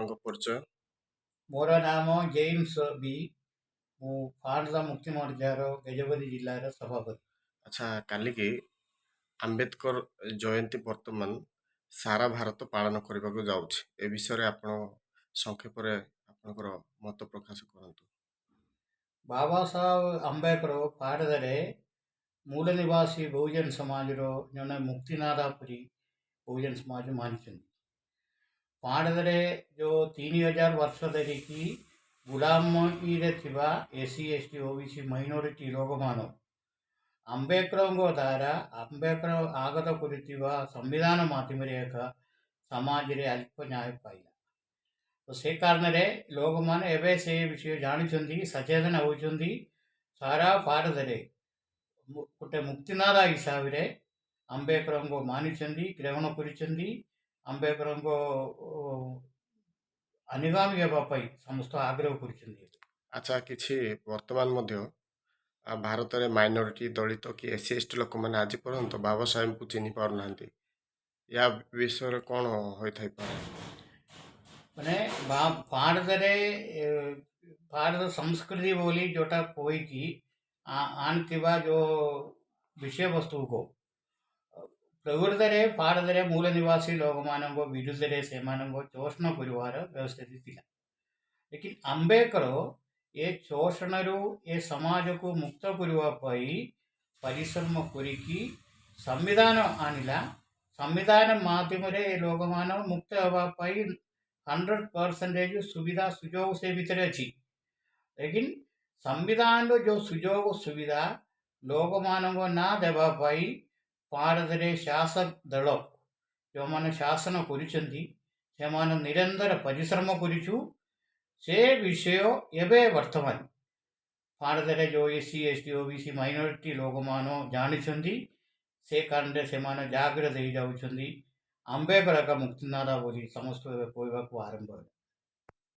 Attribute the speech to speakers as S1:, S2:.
S1: ଆପଣଙ୍କ ପରିଚୟ?
S2: ମୋର ନାମ ଜେମ୍ସ ବି। ମୁଁ ଫାର୍ମଦା ମୁକ୍ତି ମୋର୍ଚ୍ଚାର ଗଜପତି ଜିଲ୍ଲାର ସଭାପତି।
S1: ଆଚ୍ଛା, କାଲିକି ଆମ୍ବେଦକର ଜୟନ୍ତୀ ବର୍ତ୍ତମାନ ସାରା ଭାରତ ପାଳନ କରିବାକୁ ଯାଉଛି। ଏ ବିଷୟରେ ଆପଣ ସଂକ୍ଷେପରେ ଆପଣଙ୍କର ମତ ପ୍ରକାଶ କରନ୍ତୁ।
S2: ବାବା ସାହେବ ଆମ୍ବେଦକର ଭାରତରେ ମୂଳ ନିବାସୀ ବହୁଜନ ସମାଜର ଜଣେ ମୁକ୍ତିନାଦ ପରି ବହୁଜନ ସମାଜ ମାନିଛନ୍ତି। ଭାରତରେ ଯେଉଁ 3000 ବର୍ଷ ଧରିକି ଗୁଲାମୀରେ ଥିବା ଏସି ଏସ୍ଟି ଓବିସି ମାଇନରିଟି ଲୋକମାନ ଆମ୍ବେଦକରଙ୍କ ଦ୍ୱାରା ଆମ୍ବେଦକର ଆଗତ କରିଥିବା ସମ୍ବିଧାନ ମାଧ୍ୟମରେ ଏକ ସମାଜରେ ଅଳ୍ପ ନ୍ୟାୟ ପାଇଲା। ତ ସେ କାରଣରେ ଲୋକମାନେ ଏବେ ସେ ବିଷୟ ଜାଣିଛନ୍ତି, ସଚେତନ ହେଉଛନ୍ତି। ସାରା ଭାରତରେ ଗୋଟେ ମୁକ୍ତିନାଦ ହିସାବରେ ଆମ୍ବେଦକରଙ୍କୁ ମାନିଛନ୍ତି, ଗ୍ରହଣ କରିଛନ୍ତି। ଆମ୍ବେଦକରଙ୍କ ଅନୁଗାମୀ ହେବା ପାଇଁ ସମସ୍ତ ଆଗ୍ରହ କରୁଛନ୍ତି।
S1: ଆଚ୍ଛା, କିଛି ବର୍ତ୍ତମାନ ମଧ୍ୟ ଭାରତରେ ମାଇନରିଟି ଦଳିତ କି ଏସ୍ ସି ଏସ୍ ଟି ଲୋକମାନେ ଆଜି ପର୍ଯ୍ୟନ୍ତ ବାବା ସାହେବଙ୍କୁ ଚିହ୍ନି ପାରୁନାହାନ୍ତି। ୟା ବିଷୟରେ କ'ଣ ହୋଇଥାଇପାରେ?
S2: ମାନେ ଭାରତରେ ଭାରତ ସଂସ୍କୃତି ବୋଲି ଯେଉଁଟା କହିକି ଆଣିଥିବା ଯେଉଁ ବିଷୟବସ୍ତୁକୁ ପ୍ରକୃତରେ ଭାରତରେ ମୂଳ ନିବାସୀ ଲୋକମାନଙ୍କ ବିରୁଦ୍ଧରେ ସେମାନଙ୍କ ଶୋଷଣ କରିବାର ବ୍ୟବସ୍ଥିତି ଥିଲା। ଲେକିନ ଆମ୍ବେଦକର ଏ ଶୋଷଣରୁ ଏ ସମାଜକୁ ମୁକ୍ତ କରିବା ପାଇଁ ପରିଶ୍ରମ କରିକି ସମ୍ବିଧାନ ଆଣିଲା। ସମ୍ବିଧାନ ମାଧ୍ୟମରେ ଏ ଲୋକମାନ ମୁକ୍ତ ହେବା ପାଇଁ 100% ସୁବିଧା ସୁଯୋଗ ସେ ଭିତରେ ଅଛି। ଲେକିନ ସମ୍ବିଧାନର ଯେଉଁ ସୁଯୋଗ ସୁବିଧା ଲୋକମାନଙ୍କ ନା ଦେବା ପାଇଁ ଭାରତରେ ଶାସକ ଦଳ ଯେଉଁମାନେ ଶାସନ କରିଛନ୍ତି ସେମାନେ ନିରନ୍ତର ପରିଶ୍ରମ କରିଛୁ। ସେ ବିଷୟ ଏବେ ବର୍ତ୍ତମାନ ଭାରତରେ ଯେଉଁ S C S T OBC minority ଲୋକମାନେ ଜାଣିଛନ୍ତି। ସେ କାରଣରେ ସେମାନେ ଜାଗ୍ରତ ହେଇଯାଉଛନ୍ତି। ଆମ୍ବେଦକର ଏକ ମୁକ୍ତିନାଦ ବୋଲି ସମସ୍ତେ ଏବେ କହିବାକୁ ଆରମ୍ଭ ହେଲା।